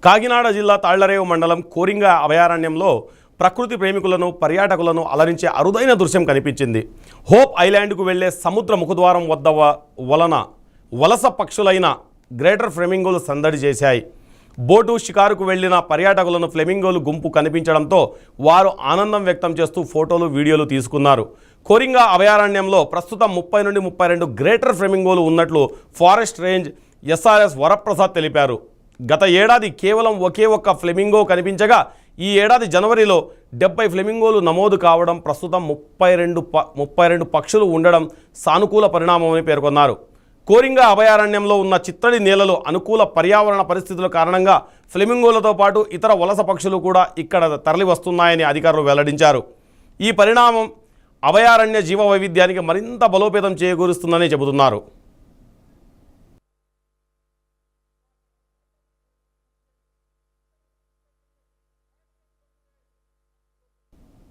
కాకినాడ జిల్లా తాళ్లరేవు మండలం కోరింగ అభయారణ్యంలో ప్రకృతి ప్రేమికులను పర్యాటకులను అలరించే అరుదైన దృశ్యం కనిపించింది. హోప్ ఐలాండ్కు వెళ్లే సముద్ర ముఖద్వారం వద్ద వలస పక్షులైన గ్రేటర్ ఫ్లెమింగోలు సందడి చేశాయి. బోటు షికారుకు వెళ్లిన పర్యాటకులను ఫ్లెమింగోలు గుంపు కనిపించడంతో వారు ఆనందం వ్యక్తం చేస్తూ ఫోటోలు వీడియోలు తీసుకున్నారు. కోరింగ అభయారణ్యంలో ప్రస్తుతం 30 నుండి 32 గ్రేటర్ ఫ్లెమింగోలు ఉన్నట్లు ఫారెస్ట్ రేంజ్ ఎస్ఆర్ఎస్ వరప్రసాద్ తెలిపారు. గత ఏడాది కేవలం ఒకే ఒక్క ఫ్లెమింగో కనిపించగా ఈ ఏడాది జనవరిలో 70 ఫ్లెమింగోలు నమోదు కావడం, ప్రస్తుతం 32 పక్షులు ఉండడం సానుకూల పరిణామమని పేర్కొన్నారు. కోరింగ అభయారణ్యంలో ఉన్న చిత్తడి నేలలు, అనుకూల పర్యావరణ పరిస్థితుల కారణంగా ఫ్లెమింగోలతో పాటు ఇతర వలస పక్షులు కూడా ఇక్కడ తరలి వస్తున్నాయని అధికారులు వెల్లడించారు. ఈ పరిణామం అభయారణ్య జీవ వైవిధ్యానికి మరింత బలోపేతం చేకూరుస్తుందని చెబుతున్నారు.